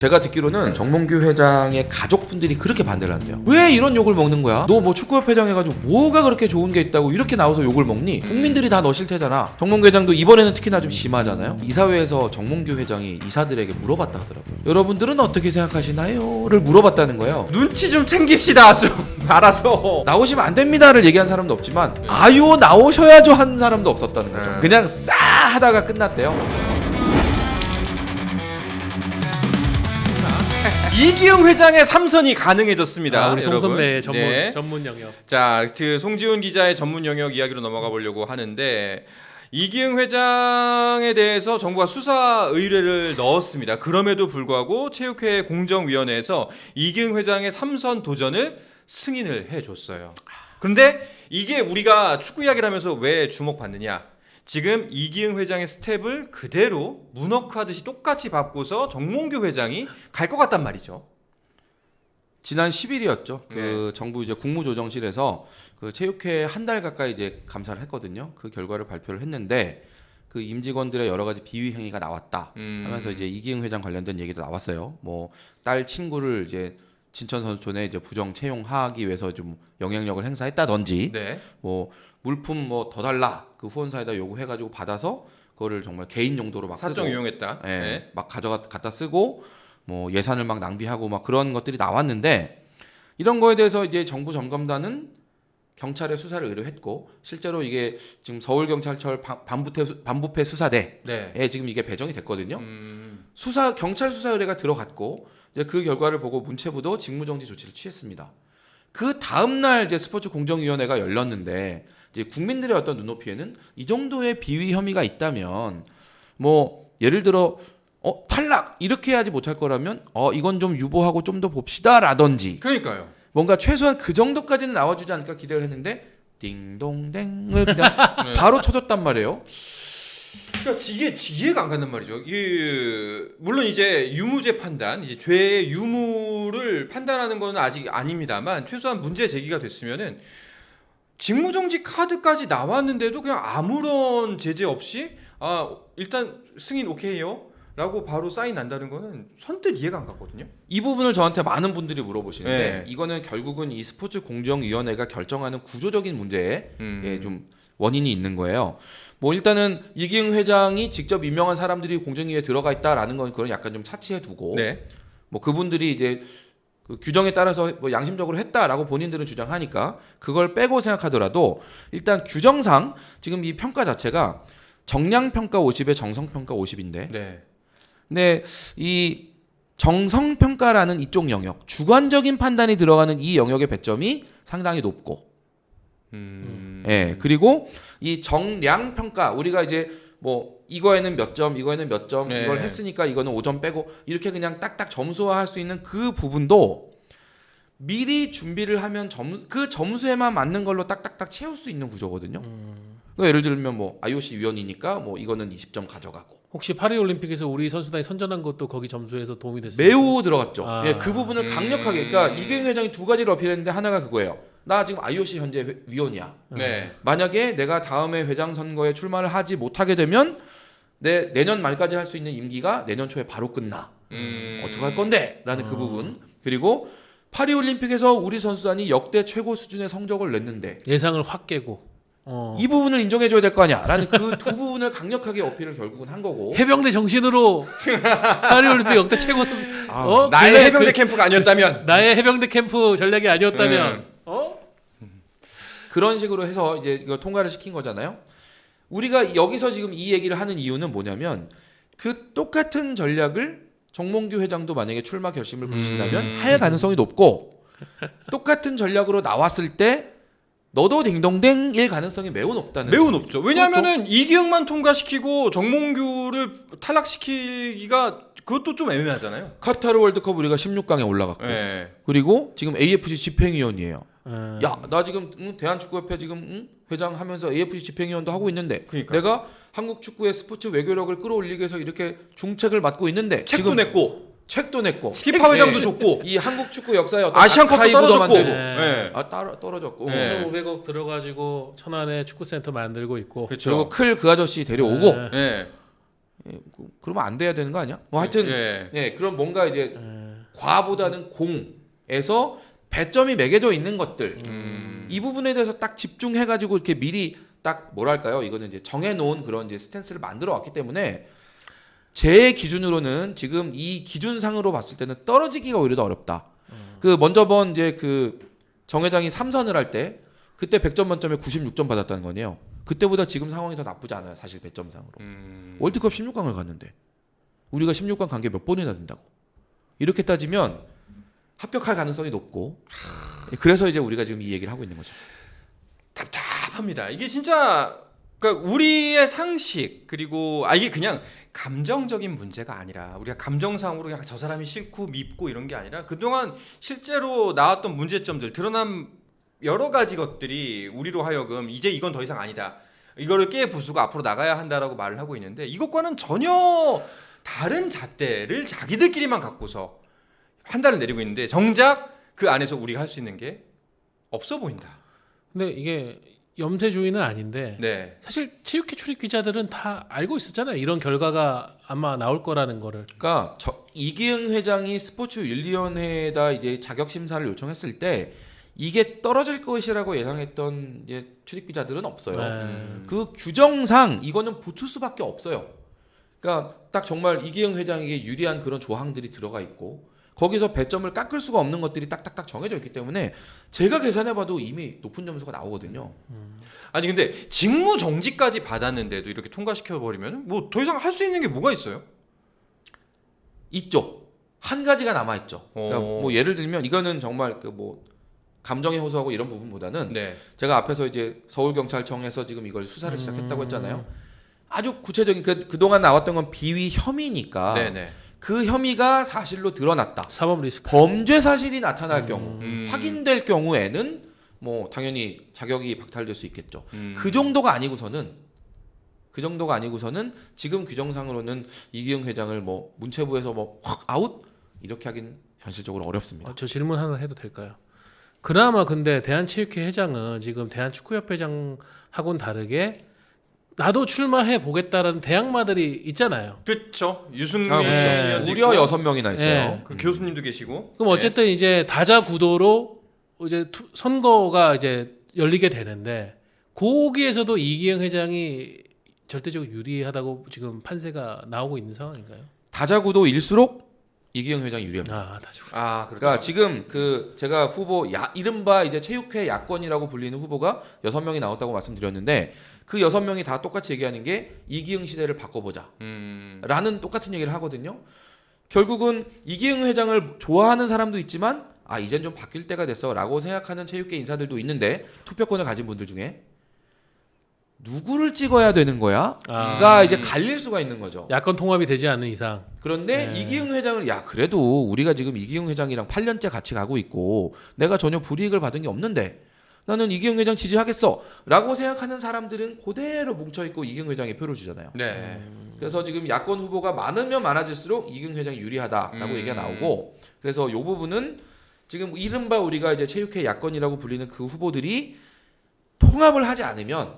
제가 듣기로는 정몽규 회장의 가족분들이 그렇게 반대를 한대요. 왜 이런 욕을 먹는 거야? 너 뭐 축구협회장 해가지고 뭐가 그렇게 좋은 게 있다고 이렇게 나와서 욕을 먹니? 국민들이 다 너 싫대잖아. 정몽규 회장도 이번에는 특히나 좀 심하잖아요. 이사회에서 정몽규 회장이 이사들에게 물어봤다 하더라고요. 여러분들은 어떻게 생각하시나요? 를 물어봤다는 거예요. 눈치 좀 챙깁시다 좀. 알아서 나오시면 안 됩니다를 얘기한 사람도 없지만 아유 나오셔야죠 한 사람도 없었다는 거죠. 그냥 싸 하다가 끝났대요. 이기흥 회장의 삼선이 가능해졌습니다. 우리 송 여러분. 선배의 네. 전문 영역. 자, 그 송지훈 기자의 전문 영역 이야기로 넘어가 보려고 하는데 이기흥 회장에 대해서 정부가 수사 의뢰를 넣었습니다. 그럼에도 불구하고 체육회 공정위원회에서 이기흥 회장의 삼선 도전을 승인을 해줬어요. 그런데 이게 우리가 축구 이야기를 하면서 왜 주목받느냐? 지금 이기흥 회장의 스텝을 그대로 문워크하듯이 똑같이 밟고서 정몽규 회장이 갈 것 같단 말이죠. 지난 10일이었죠. 네. 그 정부 이제 국무조정실에서 그 체육회 한 달 가까이 이제 감사를 했거든요. 그 결과를 발표를 했는데 그 임직원들의 여러 가지 비위 행위가 나왔다 하면서 이제 이기흥 회장 관련된 얘기도 나왔어요. 뭐 딸 친구를 이제 진천 선수촌에 이제 부정 채용하기 위해서 좀 영향력을 행사했다든지, 네. 뭐 물품 뭐 더 달라 그 후원사에다 요구해가지고 받아서 그거를 정말 개인 용도로 막 사적 쓰고, 이용했다. 예, 네. 막 갖다 쓰고 뭐 예산을 막 낭비하고 막 그런 것들이 나왔는데 이런 거에 대해서 이제 정부 점검단은 경찰에 수사를 의뢰했고 실제로 이게 지금 서울경찰청 반부패 수사대에 네. 지금 이게 배정이 됐거든요. 경찰 수사 의뢰가 들어갔고 이제 그 결과를 보고 문체부도 직무정지 조치를 취했습니다. 그 다음 날 이제 스포츠 공정위원회가 열렸는데 이제 국민들의 어떤 눈높이에는 이 정도의 비위 혐의가 있다면 뭐 예를 들어 탈락 이렇게 해야지 못할 거라면 이건 좀 유보하고 좀 더 봅시다라든지 그러니까요. 뭔가 최소한 그 정도까지는 나와주지 않을까 기대를 했는데 띵동댕을 그냥 네. 바로 쳐줬단 말이에요. 그러니까 이게 이해가 안 간단 말이죠. 이게 물론 이제 유무죄 판단, 이제 죄의 유무를 판단하는 건 아직 아닙니다만 최소한 문제 제기가 됐으면은 직무정지 카드까지 나왔는데도 그냥 아무런 제재 없이 일단 승인 오케이요. 라고 바로 사인 난다는 거는 선뜻 이해가 안 갔거든요. 이 부분을 저한테 많은 분들이 물어보시는데 네. 이거는 결국은 이 스포츠 공정위원회가 결정하는 구조적인 문제에 좀 원인이 있는 거예요. 뭐 일단은 이기흥 회장이 직접 임명한 사람들이 공정위에 들어가 있다라는 건 그런 약간 좀 차치해 두고 네. 뭐 그분들이 이제 그 규정에 따라서 뭐 양심적으로 했다라고 본인들은 주장하니까 그걸 빼고 생각하더라도 일단 규정상 지금 이 평가 자체가 정량평가 50에 정성평가 50인데 네. 근데 이 정성평가라는 이쪽 영역, 주관적인 판단이 들어가는 이 영역의 배점이 상당히 높고, 예, 그리고 이 정량평가, 우리가 이제 뭐 이거에는 몇 점, 이거에는 몇 점, 네. 이걸 했으니까 이거는 5점 빼고 이렇게 그냥 딱딱 점수화할 수 있는 그 부분도 미리 준비를 하면 그 점수에만 맞는 걸로 딱딱딱 채울 수 있는 구조거든요. 그러니까 예를 들면 뭐 IOC 위원이니까 뭐 이거는 20점 가져가고. 혹시 파리올림픽에서 우리 선수단이 선전한 것도 거기 점수에서 도움이 됐어요? 매우 들어갔죠. 아. 예, 그 부분을 강력하게. 그러니까 이기흥 회장이 두 가지를 어필했는데 하나가 그거예요. 나 지금 IOC 현재 위원이야. 네. 만약에 내가 다음에 회장 선거에 출마를 하지 못하게 되면 내년 말까지 할 수 있는 임기가 내년 초에 바로 끝나. 어떡할 건데? 라는 그 부분. 그리고 파리올림픽에서 우리 선수단이 역대 최고 수준의 성적을 냈는데 예상을 확 깨고 이 부분을 인정해줘야 될 거 아니야. 라는 그 두 부분을 강력하게 어필을 결국은 한 거고. 해병대 정신으로 파리올림픽 역대 최고 나의 그래, 해병대 캠프가 아니었다면 나의 해병대 캠프 전략이 아니었다면 그런 식으로 해서 이제 이걸 통과를 시킨 거잖아요. 우리가 여기서 지금 이 얘기를 하는 이유는 뭐냐면 그 똑같은 전략을 정몽규 회장도 만약에 출마 결심을 붙인다면 할 가능성이 높고 똑같은 전략으로 나왔을 때 너도 딩동댕일 가능성이 매우 높다는 매우 점. 높죠. 왜냐하면은 이기흥만 통과시키고 정몽규를 탈락시키기가 그것도 좀 애매하잖아요. 카타르 월드컵 우리가 16강에 올라갔고 네. 그리고 지금 AFC 집행위원이에요. 어. 야, 나 지금 대한축구협회 지금 회장 하면서 AFC 집행위원도 하고 있는데 그러니까. 내가 한국 축구의 스포츠 외교력을 끌어올리기 위해서 이렇게 중책을 맡고 있는데 책도 지금 냈고 책도 냈고 스키파 회장도 예, 줬고 이 한국 축구 역사의 어떤 아시안컵도 아카이브도 떨어졌고 만들고. 네. 떨어졌고 네. 2,500억 들어가지고 천안에 축구센터 만들고 있고 그렇죠. 그리고 클 그 아저씨 데려오고 네. 네. 그러면 안 돼야 되는 거 아니야? 뭐 하여튼 예, 그런 뭔가 이제 과보다는 공에서 배점이 매겨져 있는 것들 이 부분에 대해서 딱 집중해가지고 이렇게 미리 딱 뭐랄까요? 이거는 이제 정해놓은 그런 이제 스탠스를 만들어 왔기 때문에 제 기준으로는 지금 이 기준상으로 봤을 때는 떨어지기가 오히려 더 어렵다. 그 먼저 번 이제 그 정 회장이 3선을 할 때 그때 100점 만점에 96점 받았다는 거네요. 그때보다 지금 상황이 더 나쁘지 않아요. 사실 배점상으로. 월드컵 16강을 갔는데 우리가 16강 간 게 몇 번이나 된다고. 이렇게 따지면 합격할 가능성이 높고 그래서 이제 우리가 지금 이 얘기를 하고 있는 거죠. 답답합니다. 이게 진짜 그러니까 우리의 상식 그리고 이게 그냥 감정적인 문제가 아니라 우리가 감정상으로 그냥 저 사람이 싫고 밉고 이런 게 아니라 그동안 실제로 나왔던 문제점들 드러난 여러 가지 것들이 우리로 하여금 이제 이건 더 이상 아니다. 이거를 깨부수고 앞으로 나가야 한다라고 말을 하고 있는데 이것과는 전혀 다른 잣대를 자기들끼리만 갖고서 판단을 내리고 있는데 정작 그 안에서 우리가 할 수 있는 게 없어 보인다. 근데 이게 염세주의는 아닌데 네. 사실 체육회 출입 기자들은 다 알고 있었잖아요. 이런 결과가 아마 나올 거라는 거를. 그러니까 이기흥 회장이 스포츠윤리위원회에다 이제 자격 심사를 요청했을 때 이게 떨어질 것이라고 예상했던 이제 출입 기자들은 없어요. 그 규정상 이거는 붙을 수밖에 없어요. 그러니까 딱 정말 이기흥 회장에게 유리한 그런 조항들이 들어가 있고 거기서 배점을 깎을 수가 없는 것들이 딱딱딱 정해져 있기 때문에 제가 계산해봐도 이미 높은 점수가 나오거든요. 아니 근데 직무 정지까지 받았는데도 이렇게 통과시켜 버리면 뭐 더 이상 할 수 있는 게 뭐가 있어요? 있죠. 한 가지가 남아 있죠. 그러니까 뭐 예를 들면 이거는 정말 그 뭐 감정에 호소하고 이런 부분보다는 네. 제가 앞에서 이제 서울경찰청에서 지금 이걸 수사를 시작했다고 했잖아요. 아주 구체적인 그동안 나왔던 건 비위 혐의니까 네네. 그 혐의가 사실로 드러났다. 사법 리스크. 범죄 사실이 나타날 경우 확인될 경우에는 뭐 당연히 자격이 박탈될 수 있겠죠. 그 정도가 아니고서는 지금 규정상으로는 이기흥 회장을 뭐 문체부에서 뭐 확 아웃 이렇게 하긴 현실적으로 어렵습니다. 저 질문 하나 해도 될까요? 그나마 근데 대한체육회 회장은 지금 대한축구협회장하고는 다르게 나도 출마해 보겠다라는 대항마들이 있잖아요. 그렇죠. 유승민 그렇죠. 무려 6명이나 있어요. 네. 그 교수님도 계시고. 그럼 어쨌든 이제 다자 구도로 이제 선거가 이제 열리게 되는데 거기에서도 이기영 회장이 절대적으로 유리하다고 지금 판세가 나오고 있는 상황인가요? 다자구도일수록 이기영 회장이 유리합니다. 다자구도. 그렇죠. 그러니까 지금 그 제가 후보 이른바 이제 체육회 야권이라고 불리는 후보가 6명이 나왔다고 말씀드렸는데 그 6명이 다 똑같이 얘기하는 게 이기흥 시대를 바꿔보자 라는 똑같은 얘기를 하거든요. 결국은 이기흥 회장을 좋아하는 사람도 있지만 이젠 좀 바뀔 때가 됐어 라고 생각하는 체육계 인사들도 있는데 투표권을 가진 분들 중에 누구를 찍어야 되는 거야?가 이제 갈릴 수가 있는 거죠. 야권 통합이 되지 않는 이상. 그런데 이기흥 회장을 그래도 우리가 지금 이기흥 회장이랑 8년째 같이 가고 있고 내가 전혀 불이익을 받은 게 없는데 나는 이기흥 회장 지지하겠어 라고 생각하는 사람들은 그대로 뭉쳐있고 이기흥 회장에 표를 주잖아요. 네. 그래서 지금 야권 후보가 많으면 많아질수록 이기흥 회장이 유리하다라고 얘기가 나오고 그래서 이 부분은 지금 이른바 우리가 이제 체육회 야권이라고 불리는 그 후보들이 통합을 하지 않으면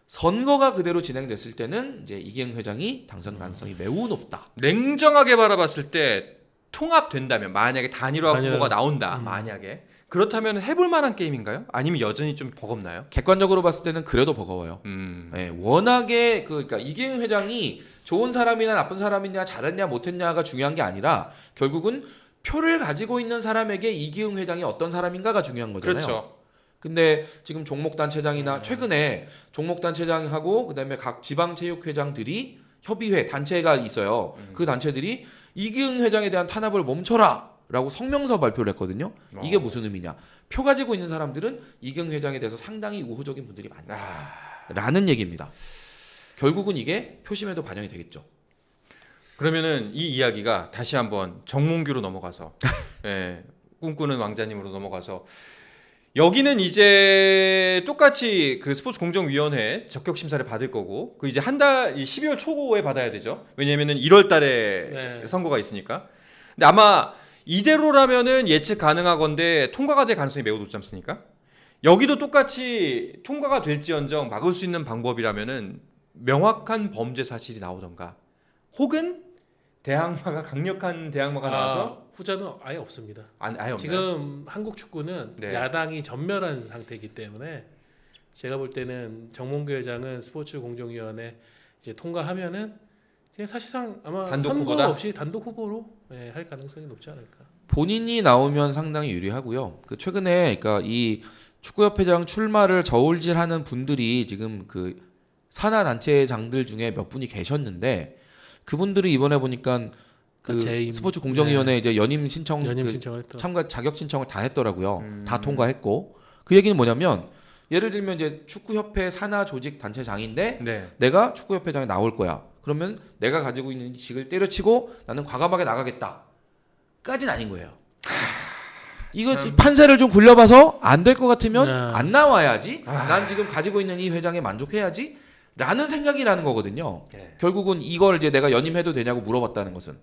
선거가 그대로 진행됐을 때는 이제 이기흥 회장이 당선 가능성이 매우 높다. 냉정하게 바라봤을 때 통합된다면 만약에 단일화 후보가 나온다. 만약에 그렇다면 해볼 만한 게임인가요? 아니면 여전히 좀 버겁나요? 객관적으로 봤을 때는 그래도 버거워요. 네, 워낙에 그러니까 이기흥 회장이 좋은 사람이나 나쁜 사람이냐 잘했냐 못했냐가 중요한 게 아니라 결국은 표를 가지고 있는 사람에게 이기흥 회장이 어떤 사람인가가 중요한 거잖아요. 그렇죠. 근데 지금 종목단체장이나 최근에 종목단체장하고 그다음에 각 지방체육회장들이 협의회 단체가 있어요. 그 단체들이 이기흥 회장에 대한 탄압을 멈춰라 라고 성명서 발표를 했거든요. 이게 무슨 의미냐. 표 가지고 있는 사람들은 이기흥 회장에 대해서 상당히 우호적인 분들이 많다 라는 얘기입니다. 결국은 이게 표심에도 반영이 되겠죠. 그러면은 이 이야기가 다시 한번 정몽규로 넘어가서 꿈꾸는 왕자님으로 넘어가서 여기는 이제 똑같이 그 스포츠 공정위원회 적격 심사를 받을 거고 그 이제 한 달 12월 초에 받아야 되죠. 왜냐면은 1월 달에 선거가 있으니까. 근데 아마 이대로라면은 예측 가능하건데 통과가 될 가능성이 매우 높지 않습니까? 여기도 똑같이 통과가 될지언정 막을 수 있는 방법이라면은 명확한 범죄 사실이 나오던가 혹은 대항마가 강력한 대항마가 나와서 후자는 아예 없습니다. 아예 없나요? 지금 한국 축구는 네. 야당이 전멸한 상태이기 때문에 제가 볼 때는 정몽규 회장은 스포츠 공정위원회 이제 통과하면은 그냥 사실상 아마 단독 선거 후보다? 없이 단독 후보로 할 가능성이 높지 않을까. 본인이 나오면 상당히 유리하고요. 그 최근에 그러니까 이 축구협회장 출마를 저울질하는 분들이 지금 그 산하 단체장들 중에 몇 분이 계셨는데 그분들이 이번에 보니까 그 재임. 스포츠 공정위원회 이제 연임 신청 연임 그 신청을 했더라고요. 참가 자격 신청을 다 했더라고요. 다 통과했고 그 얘기는 뭐냐면 예를 들면 이제 축구협회 산하 조직 단체장인데 네. 내가 축구협회장에 나올 거야. 그러면 내가 가지고 있는 직을 때려치고 나는 과감하게 나가겠다. 까진 아닌 거예요. 이거 참. 판세를 좀 굴려봐서 안 될 것 같으면 네. 안 나와야지. 아. 난 지금 가지고 있는 이 회장에 만족해야지. 라는 생각이 나는 거거든요. 네. 결국은 이걸 이제 내가 연임해도 되냐고 물어봤다는 것은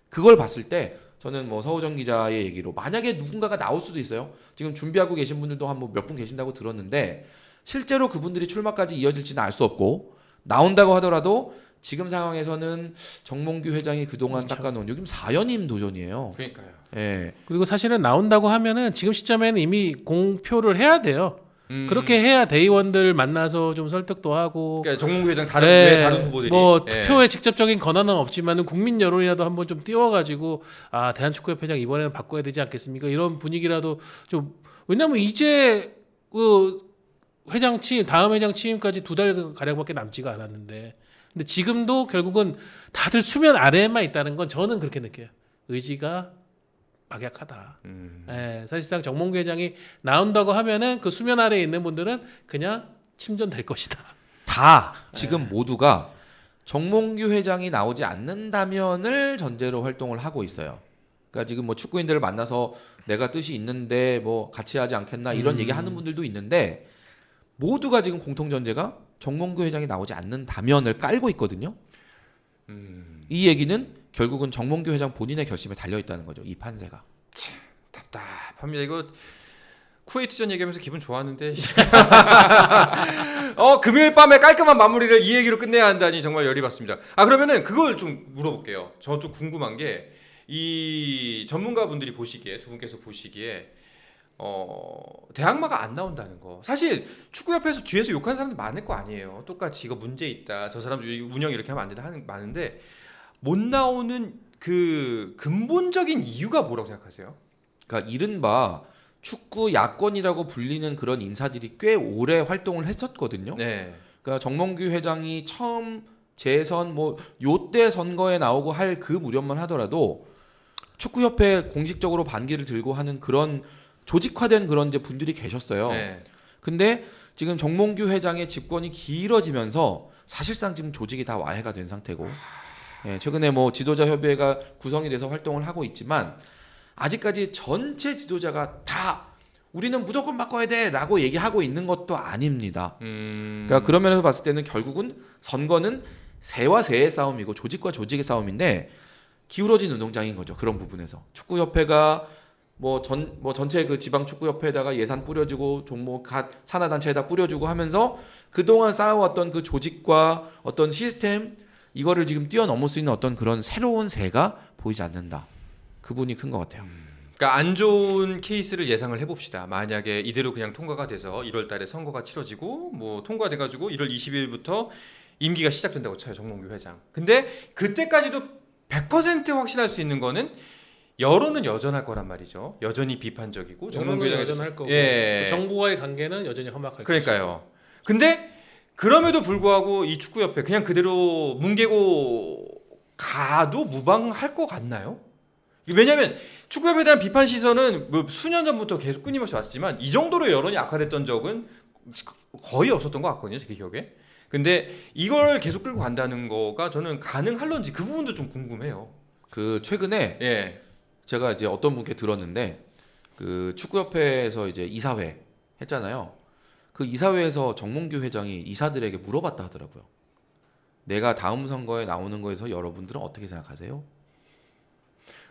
그걸 봤을 때 저는 뭐 서우정 기자의 얘기로 만약에 누군가가 나올 수도 있어요. 지금 준비하고 계신 분들도 한 몇 분 계신다고 들었는데 실제로 그분들이 출마까지 이어질지는 알 수 없고 나온다고 하더라도 지금 상황에서는 정몽규 회장이 그동안 그렇죠. 닦아놓은 요즘 4연임 도전이에요. 그러니까요. 예. 그리고 사실은 나온다고 하면은 지금 시점에는 이미 공표를 해야 돼요. 그렇게 해야 대의원들 만나서 좀 설득도 하고 그러니까 정몽규 회장 다른 네, 왜 다른 후보들이 뭐 예. 투표에 직접적인 권한은 없지만은 국민 여론이라도 한번 좀 띄워가지고 아 대한축구협회장 이번에는 바꿔야 되지 않겠습니까? 이런 분위기라도 좀 왜냐면 이제 그 회장 취임 다음 회장 취임까지 2달 가량밖에 남지가 않았는데 근데 지금도 결국은 다들 수면 아래에만 있다는 건 저는 그렇게 느껴요. 의지가 막약하다. 사실상 정몽규 회장이 나온다고 하면은 그 수면 아래에 있는 분들은 그냥 침전될 것이다. 다 지금 모두가 정몽규 회장이 나오지 않는다면을 전제로 활동을 하고 있어요. 그러니까 지금 뭐 축구인들을 만나서 내가 뜻이 있는데 뭐 같이 하지 않겠나 이런 얘기 하는 분들도 있는데 모두가 지금 공통 전제가 정몽규 회장이 나오지 않는다면을 깔고 있거든요. 이 얘기는 결국은 정몽규 회장 본인의 결심에 달려 있다는 거죠. 이 판세가. 답답합니다. 이거 쿠웨이트전 얘기하면서 기분 좋았는데 금요일 밤에 깔끔한 마무리를 이 얘기로 끝내야 한다니 정말 열이 받습니다. 그러면은 그걸 좀 물어볼게요. 저 좀 궁금한 게 이 전문가분들이 보시기에 두 분께서 보시기에 대항마가 안 나온다는 거 사실 축구협회에서 뒤에서 욕하는 사람들 많을 거 아니에요. 똑같이 이거 문제 있다. 저 사람들 운영 이렇게 하면 안 된다 하는 많은데 못 나오는 그 근본적인 이유가 뭐라고 생각하세요? 그러니까 이른바 축구 야권이라고 불리는 그런 인사들이 꽤 오래 활동을 했었거든요. 네. 그러니까 정몽규 회장이 처음 재선 뭐 요때 선거에 나오고 할 그 무렵만 하더라도 축구협회 공식적으로 반기를 들고 하는 그런 조직화된 그런 이제 분들이 계셨어요. 네. 근데 지금 정몽규 회장의 집권이 길어지면서 사실상 지금 조직이 다 와해가 된 상태고 최근에 뭐 지도자 협의회가 구성이 돼서 활동을 하고 있지만 아직까지 전체 지도자가 다 우리는 무조건 바꿔야 돼라고 얘기하고 있는 것도 아닙니다. 그러니까 그런 면에서 봤을 때는 결국은 선거는 새와 새의 싸움이고 조직과 조직의 싸움인데 기울어진 운동장인 거죠. 그런 부분에서 축구협회가 전체 그 지방 축구협회에다가 예산 뿌려주고 종목 산하 단체에다 뿌려주고 하면서 그동안 쌓아왔던 그 조직과 어떤 시스템 이거를 지금 뛰어넘을 수 있는 어떤 그런 새로운 새가 보이지 않는다. 그분이 큰 것 같아요. 그러니까 안 좋은 케이스를 예상을 해봅시다. 만약에 이대로 그냥 통과가 돼서 1월달에 선거가 치러지고 뭐 통과돼가지고 1월 20일부터 임기가 시작된다고 쳐요. 정몽규 회장. 근데 그때까지도 100% 확신할 수 있는 거는 여론은 여전할 거란 말이죠. 여전히 비판적이고 정몽규 여론은 회장에 여전할 거고 예. 정부와의 관계는 여전히 험악할 그러니까요. 근데 그럼에도 불구하고 이 축구협회 그냥 그대로 뭉개고 가도 무방할 것 같나요? 왜냐하면 축구협회에 대한 비판 시선은 뭐 수년 전부터 계속 끊임없이 왔지만 이 정도로 여론이 악화됐던 적은 거의 없었던 것 같거든요. 제 기억에. 근데 이걸 계속 끌고 간다는 거가 저는 가능할런지 그 부분도 좀 궁금해요. 그 최근에 예. 제가 이제 어떤 분께 들었는데 그 축구협회에서 이제 이사회 했잖아요. 그 이사회에서 정몽규 회장이 이사들에게 물어봤다 하더라고요. 내가 다음 선거에 나오는 거에서 여러분들은 어떻게 생각하세요?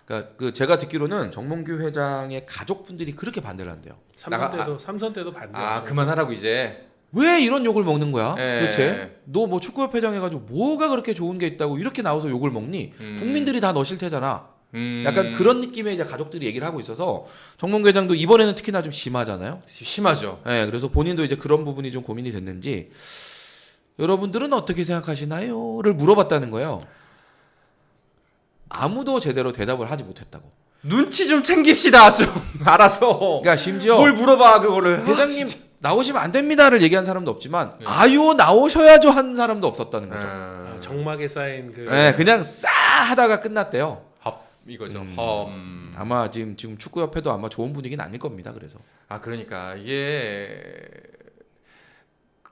그러니까 그 제가 듣기로는 정몽규 회장의 가족분들이 그렇게 반대를 한대요. 삼선 때도 반대. 그만하라고 이제. 왜 이런 욕을 먹는 거야? 예. 도대체 너 뭐 축구협회장 해가지고 뭐가 그렇게 좋은 게 있다고 이렇게 나와서 욕을 먹니? 국민들이 다 너 싫대잖아. 약간 그런 느낌의 이제 가족들이 얘기를 하고 있어서 정몽규 회장도 이번에는 특히나 좀 심하잖아요. 심하죠. 네, 그래서 본인도 이제 그런 부분이 좀 고민이 됐는지 여러분들은 어떻게 생각하시나요?를 물어봤다는 거예요. 아무도 제대로 대답을 하지 못했다고. 눈치 좀 챙깁시다 좀 알아서. 그러니까 심지어 뭘 물어봐 그거를. 회장님 나오시면 안 됩니다를 얘기한 사람도 없지만 네. 아유 나오셔야죠 한 사람도 없었다는 거죠. 아, 정막에 쌓인 그 네, 그냥 싸 하다가 끝났대요. 이거죠. 아마 지금 축구협회도 아마 좋은 분위기는 아닐 겁니다. 그래서 그러니까 이게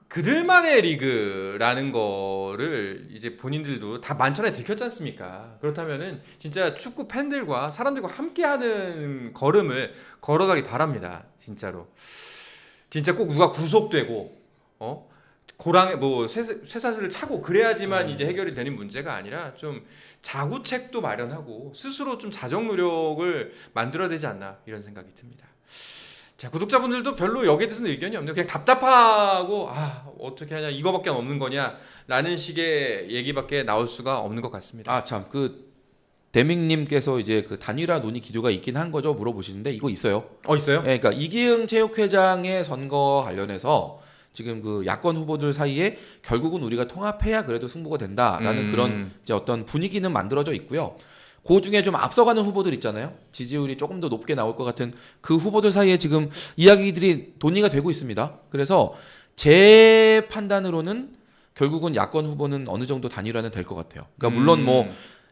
그들만의 리그라는 거를 이제 본인들도 다 만천에 들켰지 않습니까? 그렇다면은 진짜 축구 팬들과 사람들과 함께하는 걸음을 걸어가기 바랍니다. 진짜로. 진짜 꼭 누가 구속되고 고랑에 뭐 쇠사슬을 차고 그래야지만 이제 해결이 되는 문제가 아니라 좀 자구책도 마련하고 스스로 좀 자정 노력을 만들어야 되지 않나 이런 생각이 듭니다. 자, 구독자분들도 별로 여기에 대해서는 의견이 없네요. 그냥 답답하고 어떻게 하냐 이거밖에 없는 거냐라는 식의 얘기밖에 나올 수가 없는 것 같습니다. 아 참 그 대민님께서 이제 그 단일화 논의 기조가 있긴 한 거죠 물어보시는데 이거 있어요. 있어요? 네, 그러니까 이기흥 체육회장의 선거 관련해서 지금 그 야권 후보들 사이에 결국은 우리가 통합해야 그래도 승부가 된다라는 그런 이제 어떤 분위기는 만들어져 있고요. 그 중에 좀 앞서가는 후보들 있잖아요. 지지율이 조금 더 높게 나올 것 같은 그 후보들 사이에 지금 이야기들이 논의가 되고 있습니다. 그래서 제 판단으로는 결국은 야권 후보는 어느 정도 단일화는 될 것 같아요. 그러니까 물론 뭐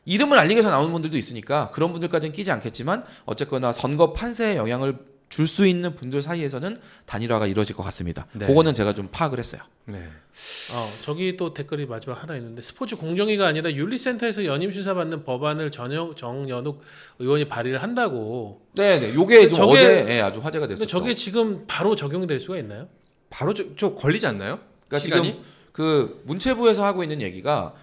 이름을 알리기 위해서 나오는 분들도 있으니까 그런 분들까지는 끼지 않겠지만 어쨌거나 선거 판세에 영향을 줄 수 있는 분들 사이에서는 단일화가 이루어질 것 같습니다. 네. 그거는 제가 좀 파악을 했어요. 네. 저기 또 댓글이 마지막 하나 있는데 스포츠 공정위가 아니라 윤리센터에서 연임 심사 받는 법안을 정연욱 의원이 발의를 한다고. 네, 요게 좀 저게- 어제 아주 화제가 근데 됐었죠. 저게 지금 바로 적용될 수가 있나요? 바로 저 걸리지 않나요? 그러니까 시간이? 지금 그 문체부에서 하고 있는 얘기가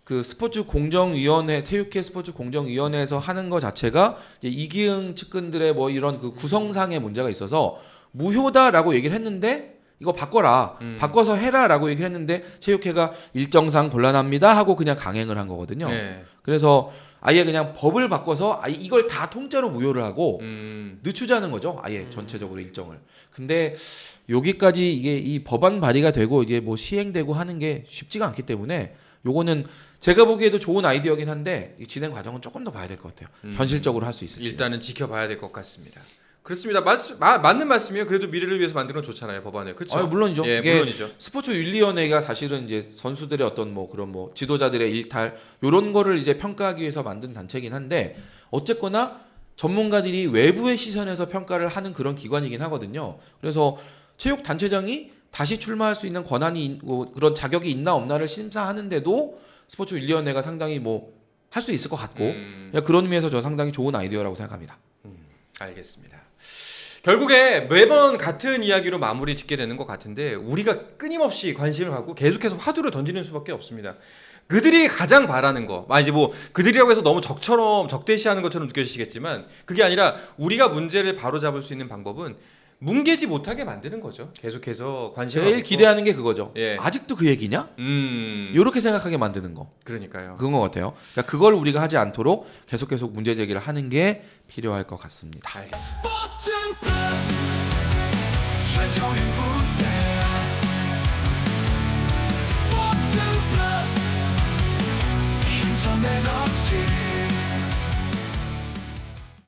그 스포츠 공정위원회 태육회 스포츠 공정위원회에서 하는 거 자체가 이제 이기흥 측근들의 뭐 이런 그 구성상의 문제가 있어서 무효다라고 얘기를 했는데 이거 바꿔라 바꿔서 해라라고 얘기를 했는데 체육회가 일정상 곤란합니다 하고 그냥 강행을 한 거거든요. 네. 그래서 아예 그냥 법을 바꿔서 아예 이걸 다 통째로 무효를 하고 늦추자는 거죠. 아예 전체적으로 일정을. 근데 여기까지 이게 이 법안 발의가 되고 이게 뭐 시행되고 하는 게 쉽지가 않기 때문에 요거는 제가 보기에도 좋은 아이디어긴 한데 이 진행 과정은 조금 더 봐야 될 것 같아요. 현실적으로 할 수 있을지. 일단은 지켜봐야 될 것 같습니다. 그렇습니다. 맞는 말씀이에요. 그래도 미래를 위해서 만드는 건 좋잖아요, 법안을. 그렇죠? 물론이죠. 예, 이게 물론이죠. 스포츠 윤리위원회가 사실은 이제 선수들의 어떤 뭐 그런 뭐 지도자들의 일탈 요런 거를 이제 평가하기 위해서 만든 단체이긴 한데 어쨌거나 전문가들이 외부의 시선에서 평가를 하는 그런 기관이긴 하거든요. 그래서 체육 단체장이 다시 출마할 수 있는 권한이 뭐 그런 자격이 있나 없나를 심사하는데도 스포츠 윤리위원회가 상당히 뭐 할 수 있을 것 같고 그냥 그런 의미에서 저는 상당히 좋은 아이디어라고 생각합니다. 알겠습니다. 결국에 매번 같은 이야기로 마무리 짓게 되는 것 같은데 우리가 끊임없이 관심을 갖고 계속해서 화두를 던지는 수밖에 없습니다. 그들이 가장 바라는 거, 이제 뭐 그들이라고 해서 너무 적대시하는 것처럼 느껴지시겠지만 그게 아니라 우리가 문제를 바로잡을 수 있는 방법은 뭉개지 못하게 만드는 거죠. 계속해서 관심을 제일 갖고. 기대하는 게 그거죠. 예. 아직도 그 얘기냐? 음. 이렇게 생각하게 만드는 거. 그러니까요. 그건 것 같아요. 그러니까 그걸 우리가 하지 않도록 계속 문제 제기를 하는 게 필요할 것 같습니다. 알겠습니다. 스포츠는 플러스 한정의 무대 스포츠는 플러스 인터넷 없이